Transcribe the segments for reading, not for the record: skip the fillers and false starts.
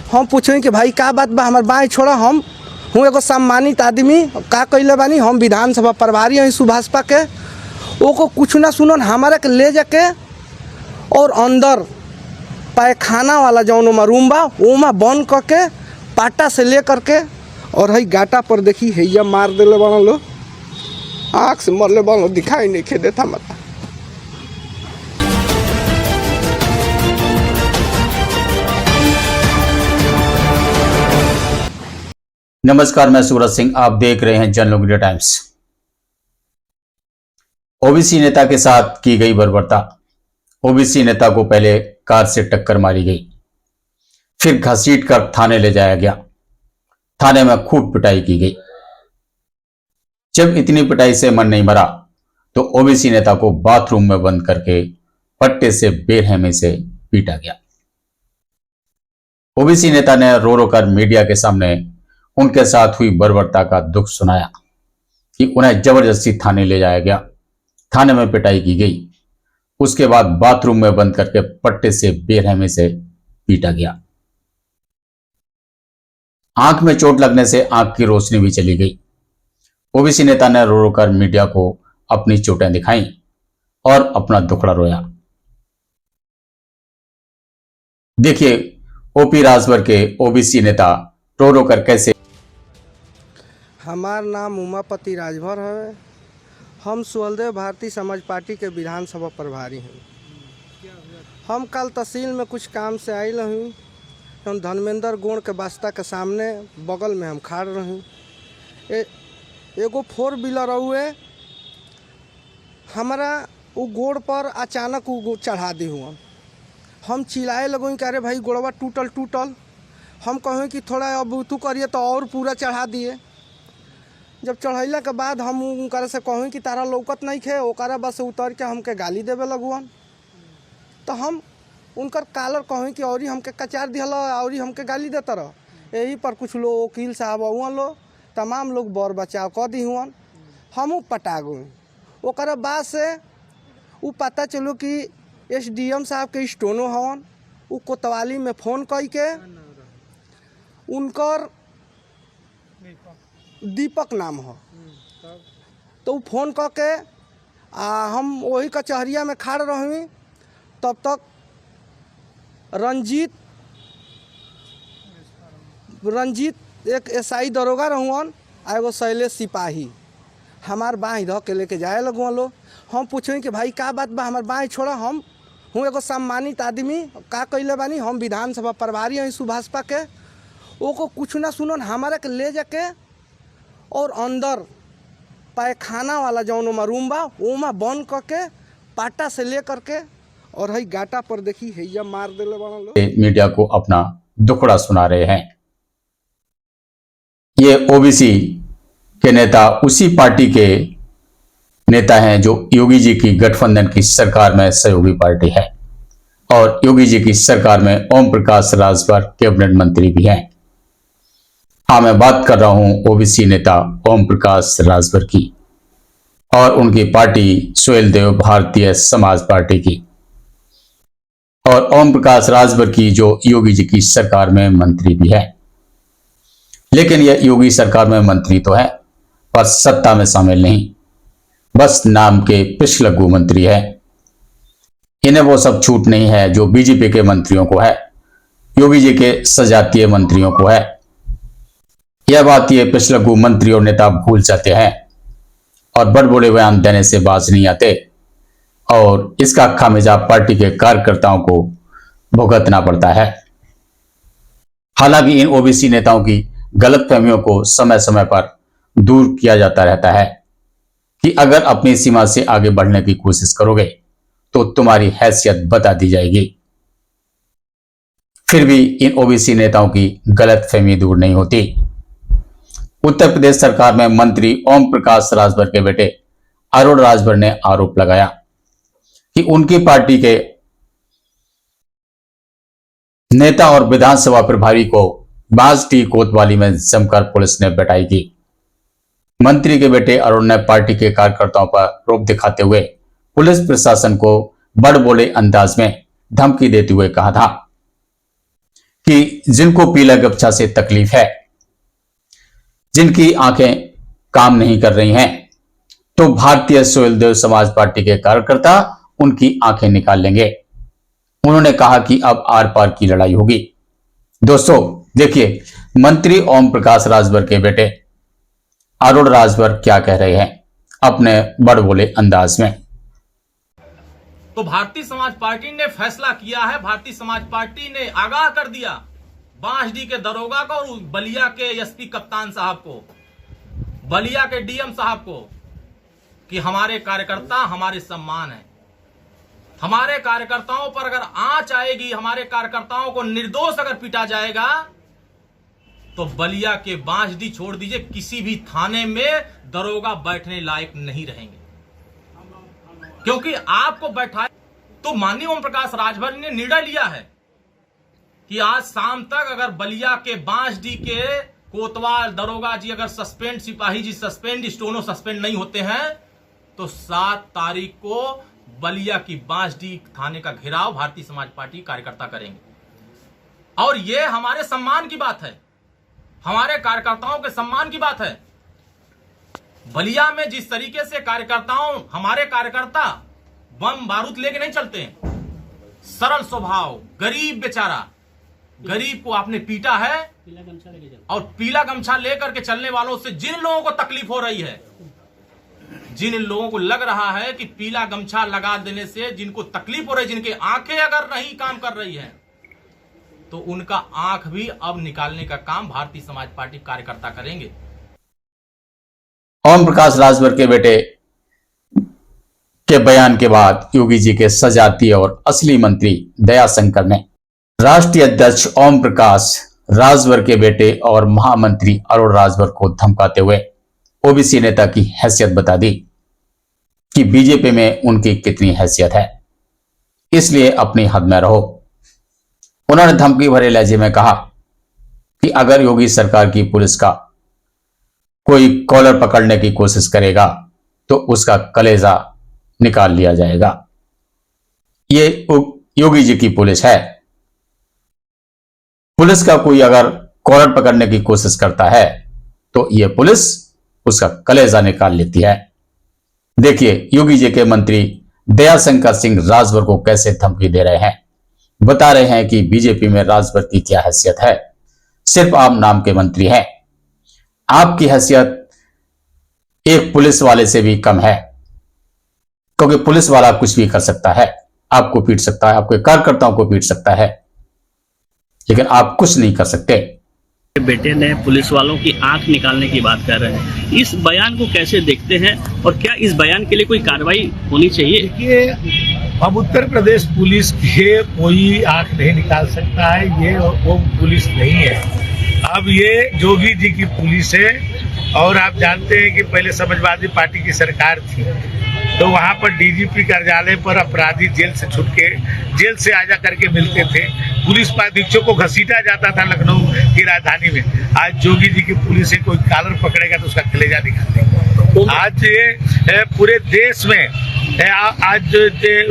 हम पूछे कि भाई का बात बा, हमार बाएँ छोड़ा, हम हूँ एगो सम्मानित आदमी, का कैले बानी, हम विधानसभा प्रभारी हैं सुभाषपा के। वो को कुछ ना सुनन, हमारे के ले जाके और अंदर पैखाना वाला जौन ओमा रूम बा ओमा बंद करके पाटा से ले करके और हई गाटा पर देखी हैया मार देले बन लो, आँख से मरले बन लो, दिखाई नहीं खे देता मत। नमस्कार, मैं सूरज सिंह, आप देख रहे हैं जनलोक इंडिया टाइम्स। ओबीसी नेता के साथ की गई बर्बरता। ओबीसी नेता को पहले कार से टक्कर मारी गई, फिर घसीट कर थाने ले जाया गया। थाने में खूब पिटाई की गई। जब इतनी पिटाई से मन नहीं भरा तो ओबीसी नेता को बाथरूम में बंद करके पट्टे से बेरहमी से पीटा गया। ओबीसी नेता ने रो रो कर मीडिया के सामने उनके साथ हुई बर्बरता का दुख सुनाया कि उन्हें जबरदस्ती थाने ले जाया गया, थाने में पिटाई की गई, उसके बाद बाथरूम में बंद करके पट्टे से बेरहमी से पीटा गया। आंख में चोट लगने से आंख की रोशनी भी चली गई। ओबीसी नेता ने रो रो कर मीडिया को अपनी चोटें दिखाई और अपना दुखड़ा रोया। देखिए ओपी राजभर के ओबीसी नेता रो रो कर कैसे। हमार नाम उमापति राजभर है। हम सुहलदेव भारतीय समाज पार्टी के विधानसभा प्रभारी हैं। हम कल तहसील में कुछ काम से आयल हूँ। हम धर्मेंद्र गोड़ के बस्ता के सामने बगल में हम खड़ रही। एगो 4 व्हीलर हुए हमारा वो गोड़ पर अचानक वो चढ़ा दी हुआ। हम चिल्लाए लगूँ कि अरे भाई गोड़वा टूटल। हम कहें कि थोड़ा अब तू करिए तो और पूरा चढ़ा दिए। जब चढ़ैला के बाद हम उनकर से कहें कि तारा लौकत नहीं खे, ओकरा बस उतर के हमके गाली देवे लगुअन। तो हम उनकर कालर कहें कि और हमके कचार दिहल और हमके गाली देता रह। यही पर कुछ लोग वकील साहब हुआ लो, तमाम लोग बर बचाव कर दी हुआ। हम पटा गए। ओकरा बाद से वो पता चलो कि SDM साहब के स्टोनो हवन। वो कोतवाली में फ़ोन कई के उनकर दीपक नाम हो, तो वो फ़ोन करके हम वही कचहरिया में खड़ रही। तब तक रंजीत एक SI दरोगा रहुअन आ एगो शैलेश सिपाही हमार बाँह धो के लेके जाए लगुअन लो। हम पूछे कि भाई का बात बा, हमार बाँह छोड़ा, हम हूँ एगो सम्मानित आदमी, का कैले बानी, हम विधानसभा प्रभारी हैं सुभाषपा के। वो को कुछ ना सुनन, हमारे के ले जाके और अंदर पैखाना वाला जौन ओमा रूम बा ओमा बंद करके पाटा से ले करके और हई गाटा पर देखी हैया मार देले बन लो। मीडिया को अपना दुखड़ा सुना रहे हैं। ये ओबीसी के नेता उसी पार्टी के नेता हैं जो योगी जी की गठबंधन की सरकार में सहयोगी पार्टी है और योगी जी की सरकार में ओम प्रकाश राजभर कैबिनेट मंत्री भी हैं। हाँ, मैं बात कर रहा हूं ओबीसी नेता ओम प्रकाश राजभर की और उनकी पार्टी सुहलदेव भारतीय समाज पार्टी की, और ओम प्रकाश राजभर की जो योगी जी की सरकार में मंत्री भी है। लेकिन यह योगी सरकार में मंत्री तो है पर सत्ता में शामिल नहीं, बस नाम के पिछलग्गू मंत्री है। इन्हें वो सब छूट नहीं है जो बीजेपी के मंत्रियों को है, योगी जी के सजातीय मंत्रियों को है। यह बात ये पिछलग्गू मंत्री और नेता भूल जाते हैं और बड़े बड़े बयान देने से बाज नहीं आते और इसका खामियाजा पार्टी के कार्यकर्ताओं को भुगतना पड़ता है। हालांकि इन ओबीसी नेताओं की गलतफहमियों को समय समय पर दूर किया जाता रहता है कि अगर अपनी सीमा से आगे बढ़ने की कोशिश करोगे तो तुम्हारी हैसियत बता दी जाएगी। फिर भी इन ओबीसी नेताओं की गलतफहमी दूर नहीं होती। उत्तर प्रदेश सरकार में मंत्री ओम प्रकाश राजभर के बेटे अरुण राजभर ने आरोप लगाया कि उनकी पार्टी के नेता और विधानसभा प्रभारी को बांसटी कोतवाली में जमकर पुलिस ने पिटाई की। मंत्री के बेटे अरुण ने पार्टी के कार्यकर्ताओं पर रोब दिखाते हुए पुलिस प्रशासन को बड़बोले अंदाज में धमकी देते हुए कहा था कि जिनको पीला गमछा से तकलीफ है, जिनकी आंखें काम नहीं कर रही हैं, तो भारतीय सोहेलदेव समाज पार्टी के कार्यकर्ता उनकी आंखें निकाल लेंगे। उन्होंने कहा कि अब आर पार की लड़ाई होगी। दोस्तों देखिए, मंत्री ओम प्रकाश राजभर के बेटे अरुण राजभर क्या कह रहे हैं अपने बड़बोले अंदाज में। तो भारतीय समाज पार्टी ने फैसला किया है, भारतीय समाज पार्टी ने आगाह कर दिया बांसडी के दरोगा को और बलिया के एसपी कप्तान साहब को, बलिया के डीएम साहब को, कि हमारे कार्यकर्ता हमारे सम्मान है। हमारे कार्यकर्ताओं पर अगर आंच आएगी, हमारे कार्यकर्ताओं को निर्दोष अगर पीटा जाएगा, तो बलिया के बांसडी छोड़ दीजिए, किसी भी थाने में दरोगा बैठने लायक नहीं रहेंगे। क्योंकि आपको बैठाए तो माननीय ओम प्रकाश राजभर ने निर्णय लिया है कि आज शाम तक अगर बलिया के बांसडी के कोतवाल दरोगा जी अगर सस्पेंड, सिपाही जी सस्पेंड, स्टोनो सस्पेंड नहीं होते हैं, तो 7 तारीख को बलिया की बांसडी थाने का घेराव भारतीय समाज पार्टी कार्यकर्ता करेंगे। और यह हमारे सम्मान की बात है, हमारे कार्यकर्ताओं के सम्मान की बात है। बलिया में जिस तरीके से हमारे कार्यकर्ता बम बारूद लेके नहीं चलते हैं, सरल स्वभाव, गरीब बेचारा, गरीब को आपने पीटा है और पीला गमछा लेकर के चलने वालों से जिन लोगों को तकलीफ हो रही है, जिन लोगों को लग रहा है कि पीला गमछा लगा देने से जिनको तकलीफ हो रही है, जिनके आंखें अगर नहीं काम कर रही है, तो उनका आंख भी अब निकालने का काम भारतीय समाज पार्टी कार्यकर्ता करेंगे। ओम प्रकाश राजभर के बेटे के बयान के बाद योगी जी के सजातीय और असली मंत्री दयाशंकर ने राष्ट्रीय अध्यक्ष ओम प्रकाश राजभर के बेटे और महामंत्री अरुण राजभर को धमकाते हुए ओबीसी नेता की हैसियत बता दी कि बीजेपी में उनकी कितनी हैसियत है, इसलिए अपनी हद में रहो। उन्होंने धमकी भरे लहजे में कहा कि अगर योगी सरकार की पुलिस का कोई कॉलर पकड़ने की कोशिश करेगा तो उसका कलेजा निकाल लिया जाएगा। ये योगी जी की पुलिस है। पुलिस का कोई अगर कॉलर पकड़ने की कोशिश करता है तो यह पुलिस उसका कलेजा निकाल लेती है। देखिए योगी जी के मंत्री दयाशंकर सिंह राजभर को कैसे धमकी दे रहे हैं, बता रहे हैं कि बीजेपी में राजभर की क्या हैसियत है। सिर्फ आप नाम के मंत्री हैं, आपकी हैसियत एक पुलिस वाले से भी कम है, क्योंकि पुलिस वाला कुछ भी कर सकता है, आपको पीट सकता है, आपके कार्यकर्ताओं को पीट सकता है, लेकिन आप कुछ नहीं कर सकते। बेटे ने पुलिस वालों की आंख निकालने की बात कर रहे हैं, इस बयान को कैसे देखते हैं और क्या इस बयान के लिए कोई कार्रवाई होनी चाहिए? देखिए, अब उत्तर प्रदेश पुलिस के कोई आंख नहीं निकाल सकता है, ये वो पुलिस नहीं है। अब ये जोगी जी की पुलिस है। और आप जानते हैं कि पहले समाजवादी पार्टी की सरकार थी, तो वहाँ पर डीजीपी कार्यालय पर अपराधी जेल से छूट के जेल से आजा करके मिलते थे, पुलिस अधीक्षकों को घसीटा जाता था लखनऊ की राजधानी में। आज जोगी जी की पुलिस से कोई कॉलर पकड़ेगा तो उसका कलेजा निकाल देगा। आज ये पूरे देश में आज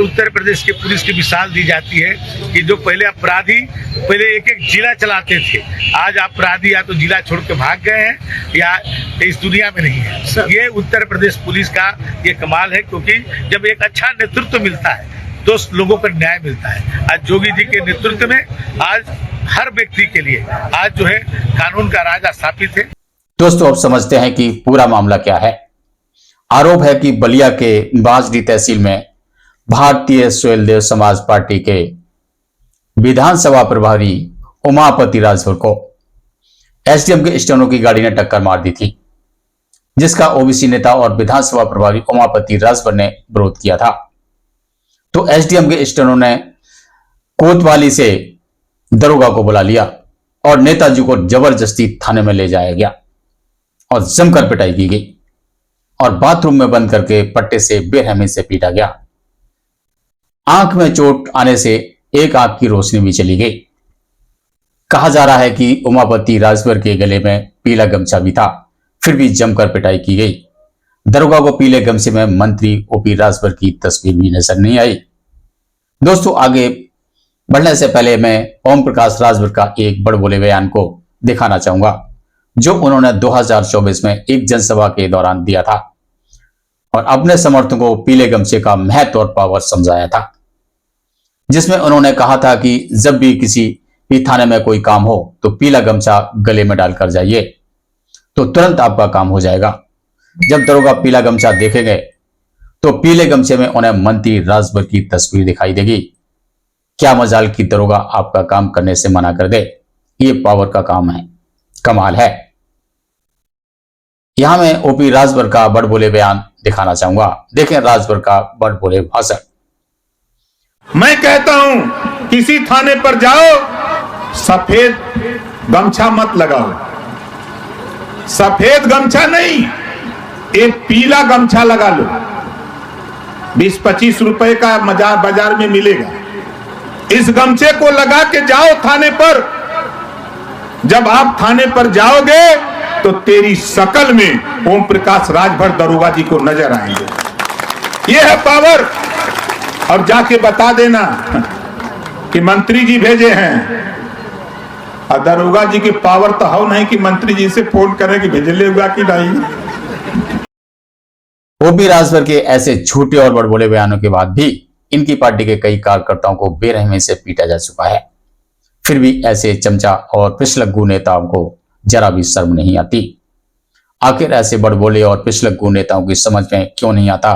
उत्तर प्रदेश की पुलिस की मिसाल दी जाती है कि जो पहले अपराधी एक एक जिला चलाते थे, आज अपराधी या तो जिला छोड़ के भाग गए हैं या इस दुनिया में नहीं है। ये उत्तर प्रदेश पुलिस का ये कमाल है, क्योंकि जब एक अच्छा नेतृत्व मिलता है तो लोगों को न्याय मिलता है। आज जोगी जी के नेतृत्व में आज हर व्यक्ति के लिए आज जो है कानून का राज स्थापित है। दोस्तों अब समझते हैं कि पूरा मामला क्या है। आरोप है कि बलिया के बांसडी तहसील में भारतीय सोहेलदेव समाज पार्टी के विधानसभा प्रभारी उमापति राजभर को एसडीएम के स्टेनो की गाड़ी ने टक्कर मार दी थी, जिसका ओबीसी नेता और विधानसभा प्रभारी उमापति राजभर ने विरोध किया था। तो एसडीएम के स्टेनो ने कोतवाली से दरोगा को बुला लिया और नेताजी को जबरदस्ती थाने में ले जाया गया और जमकर पिटाई की गई और बाथरूम में बंद करके पट्टे से बेरहमी से पीटा गया। आंख में चोट आने से एक आंख की रोशनी भी चली गई। कहा जा रहा है कि उमापति राजभर के गले में पीला गमछा भी था, फिर भी जमकर पिटाई की गई। दरोगा को पीले गमछे में मंत्री ओपी राजभर की तस्वीर भी नजर नहीं आई। दोस्तों आगे बढ़ने से पहले मैं ओम प्रकाश राजभर का एक बड़बोले बयान को दिखाना चाहूंगा जो उन्होंने 2024 में एक जनसभा के दौरान दिया था और अपने समर्थकों को पीले गमछे का महत्व और पावर समझाया था, जिसमें उन्होंने कहा था कि जब भी किसी भी थाने में कोई काम हो तो पीला गमछा गले में डालकर जाइए तो तुरंत आपका काम हो जाएगा। जब दरोगा पीला गमछा देखेंगे तो पीले गमछे में उन्हें मंत्री राजभर की तस्वीर दिखाई देगी। क्या मजाल की दरोगा आपका काम करने से मना कर दे। ये पावर का काम है, कमाल है। यहां मैं ओपी राजभर का बड़बोले बयान दिखाना चाहूंगा। देखें राजभर का बड़बोले भाषण। मैं कहता हूं किसी थाने पर जाओ, सफेद गमछा मत लगाओ। सफेद गमछा नहीं, एक पीला गमछा लगा लो। 20-25 रुपए का बाजार में मिलेगा। इस गमछे को लगा के जाओ थाने पर। जब आप थाने पर जाओगे तो तेरी शकल में ओम प्रकाश राजभर दरोगा जी को नजर आएंगे। यह है पावर। और जाके बता देना कि मंत्री जी भेजे हैं। और दरोगा जी की पावर तो हो नहीं कि मंत्री जी से फोन करें कि भेजले हुआ कि नहीं। ओपी राजभर के ऐसे छोटे और बड़बोले बयानों के बाद भी इनकी पार्टी के कई कार्यकर्ताओं को बेरहमी से पीटा जा चुका है। फिर भी ऐसे चमचा और पिछलग्गू नेताओं को जरा भी शर्म नहीं आती। आखिर ऐसे बड़बोले और पिछलग्गू नेताओं की समझ में क्यों नहीं आता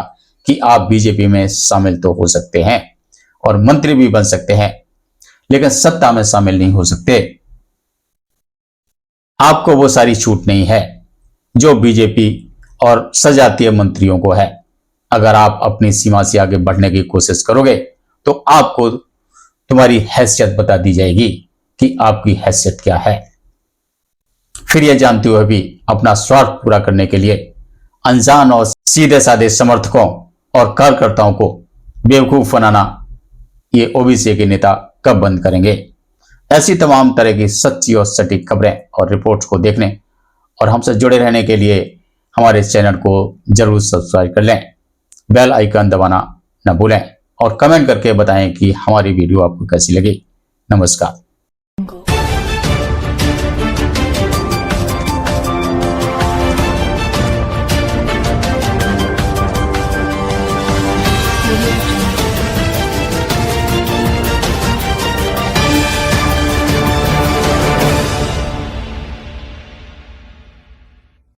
कि आप बीजेपी में शामिल तो हो सकते हैं और मंत्री भी बन सकते हैं, लेकिन सत्ता में शामिल नहीं हो सकते। आपको वो सारी छूट नहीं है जो बीजेपी और सजातीय मंत्रियों को है। अगर आप अपनी सीमा से आगे बढ़ने की कोशिश करोगे तो आपको तुम्हारी हैसियत बता दी जाएगी कि आपकी हैसियत क्या है। फिर यह जानते हुए भी अपना स्वार्थ पूरा करने के लिए अनजान और सीधे साधे समर्थकों और कार्यकर्ताओं को बेवकूफ बनाना ये ओबीसी के नेता कब बंद करेंगे। ऐसी तमाम तरह की सच्ची और सटीक खबरें और रिपोर्ट्स को देखने और हमसे जुड़े रहने के लिए हमारे चैनल को जरूर सब्सक्राइब कर लें, बेल आइकन दबाना न भूलें और कमेंट करके बताएं कि हमारी वीडियो आपको कैसी लगी। नमस्कार।